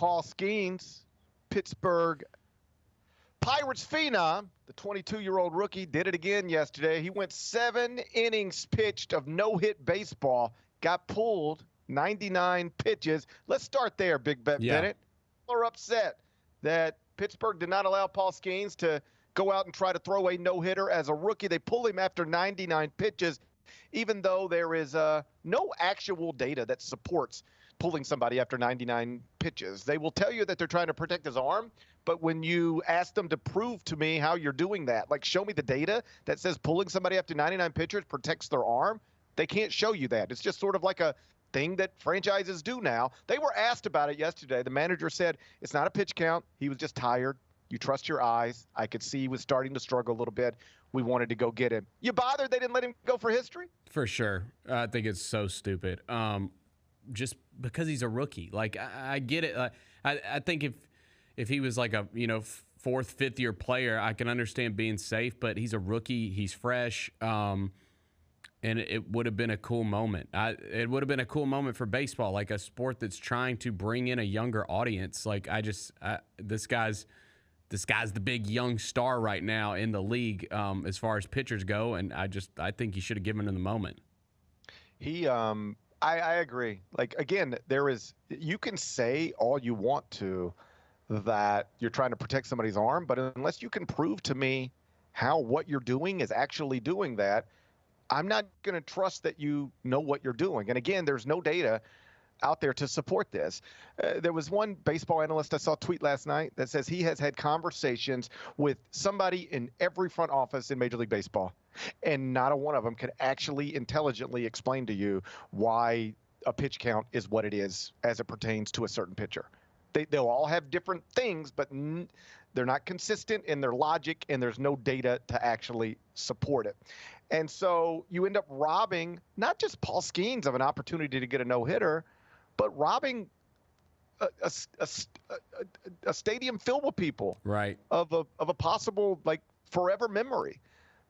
Paul Skenes, Pittsburgh Pirates phenom, the 22-year-old rookie, did it again yesterday. He went 7 innings pitched of no-hit baseball, got pulled 99 pitches. Let's start there, Big Bet Yeah. Bennett. People are upset that Pittsburgh did not allow Paul Skenes to go out and try to throw a no-hitter as a rookie. They pull him after 99 pitches, even though there is no actual data that supports pulling somebody after 99 pitches. They will tell you that they're trying to protect his arm, but when you ask them to prove to me how you're doing that, like show me the data that says pulling somebody after 99 pitches protects their arm, they can't show you that. It's just sort of like a thing that franchises do now. They were asked about it yesterday. The manager said it's not a pitch count. He was just tired. You trust your eyes. I could see he was starting to struggle a little bit. We wanted to go get him. You bothered they didn't let him go for history? For sure. I think it's so stupid. Just because he's a rookie. Like, I get it. I think if he was like a, fourth, fifth year player, I can understand being safe, but he's a rookie. He's fresh. And it would have been a cool moment. It would have been a cool moment for baseball, like a sport that's trying to bring in a younger audience. Like, this guy's the big young star right now in the league as far as pitchers go, and I think he should have given him the moment. I agree. Like, again, you can say all you want to that you're trying to protect somebody's arm, but unless you can prove to me how what you're doing is actually doing that, I'm not going to trust that you know what you're doing. And again, there's no data out there to support this. There was one baseball analyst I saw tweet last night that says he has had conversations with somebody in every front office in Major League Baseball, and not a one of them can actually intelligently explain to you why a pitch count is what it is as it pertains to a certain pitcher. They'll all have different things, but they're not consistent in their logic, and there's no data to actually support it. And so you end up robbing not just Paul Skenes of an opportunity to get a no-hitter, but robbing a stadium filled with people, right, of a possible like forever memory.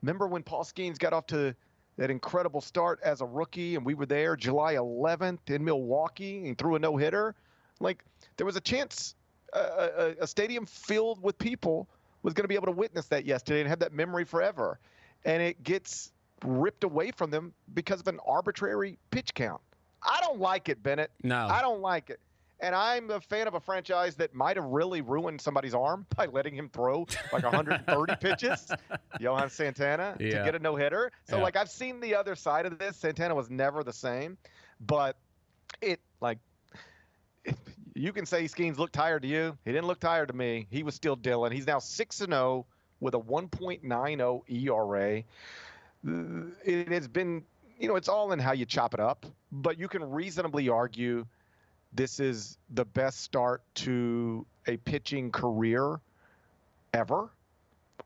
Remember when Paul Skenes got off to that incredible start as a rookie, and we were there July 11th in Milwaukee and threw a no-hitter? Like, there was a chance a stadium filled with people was going to be able to witness that yesterday and have that memory forever, and it gets ripped away from them because of an arbitrary pitch count. I don't like it, Bennett. No. I don't like it. And I'm a fan of a franchise that might have really ruined somebody's arm by letting him throw like 130 pitches, Johan Santana, to get a no-hitter. So, I've seen the other side of this. Santana was never the same. But you can say Skenes looked tired to you. He didn't look tired to me. He was still dealing. He's now 6-0 with a 1.90 ERA. It has been, it's all in how you chop it up. But you can reasonably argue this is the best start to a pitching career ever,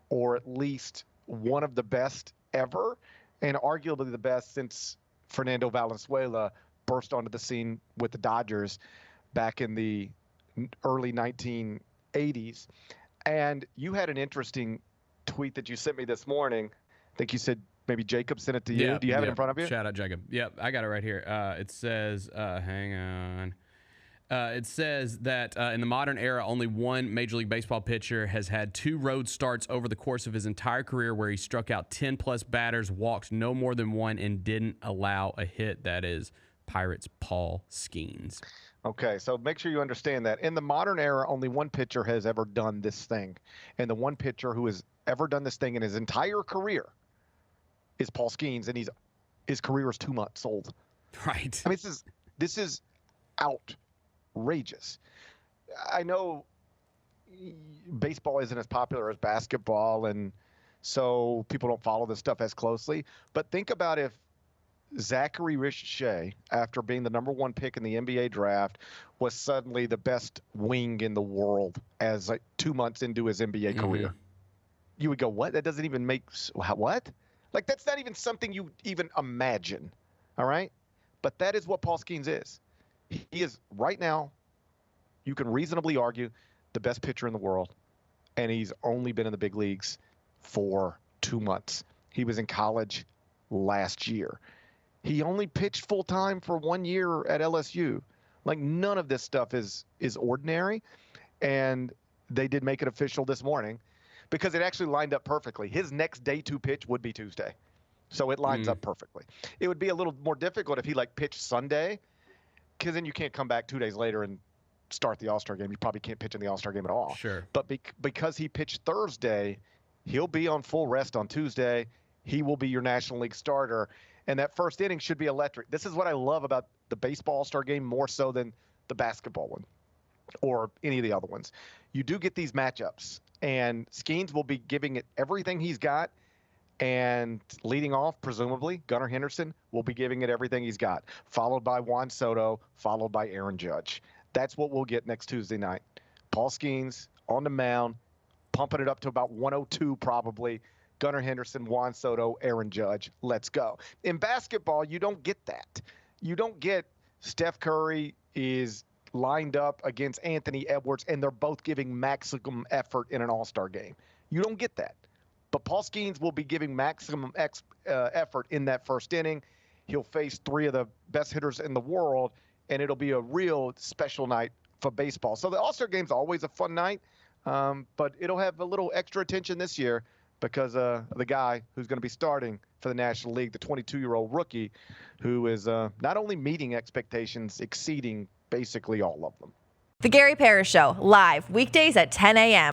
or at least one of the best ever, and arguably the best since Fernando Valenzuela burst onto the scene with the Dodgers back in the early 1980s. And you had an interesting tweet that you sent me this morning. I think you said maybe Jacob sent it to you. Do you have it in front of you? Shout out Jacob. Yep, I got it right here. It says, hang on. It says that in the modern era, only one Major League Baseball pitcher has had 2 road starts over the course of his entire career where he struck out 10-plus batters, walked no more than 1, and didn't allow a hit. That is Pirates' Paul Skenes. Okay, so make sure you understand that. In the modern era, only one pitcher has ever done this thing. And the one pitcher who has ever done this thing in his entire career is Paul Skenes, and his career is 2 months old. Right. I mean, this is outrageous. I know baseball isn't as popular as basketball, and so people don't follow this stuff as closely. But think about if Zachary Richey, after being the number 1 pick in the NBA draft, was suddenly the best wing in the world as 2 months into his NBA career. You would go, what? That doesn't even make what? Like, that's not even something you even imagine, all right? But that is what Paul Skenes is. He is, right now, you can reasonably argue, the best pitcher in the world, and he's only been in the big leagues for 2 months. He was in college last year. He only pitched full-time for 1 year at LSU. Like, none of this stuff is ordinary. And they did make it official this morning because it actually lined up perfectly. His next day 2 pitch would be Tuesday. So it lines up perfectly. It would be a little more difficult if he pitched Sunday, because then you can't come back 2 days later and start the All-Star game. You probably can't pitch in the All-Star game at all. Sure. But because he pitched Thursday, he'll be on full rest on Tuesday. He will be your National League starter. And that first inning should be electric. This is what I love about the baseball All-Star game more so than the basketball one or any of the other ones. You do get these matchups, and Skenes will be giving it everything he's got. And leading off, presumably, Gunnar Henderson will be giving it everything he's got, followed by Juan Soto, followed by Aaron Judge. That's what we'll get next Tuesday night. Paul Skenes on the mound, pumping it up to about 102 probably. Gunnar Henderson, Juan Soto, Aaron Judge. Let's go. In basketball, you don't get that. You don't get Steph Curry is lined up against Anthony Edwards, and they're both giving maximum effort in an All-Star game. You don't get that. But Paul Skenes will be giving maximum effort in that first inning. He'll face 3 of the best hitters in the world, and it'll be a real special night for baseball. So the All-Star game's always a fun night, but it'll have a little extra attention this year because the guy who's going to be starting for the National League, the 22-year-old rookie, who is not only meeting expectations, exceeding basically all of them. The Gary Parrish Show, live weekdays at 10 a.m.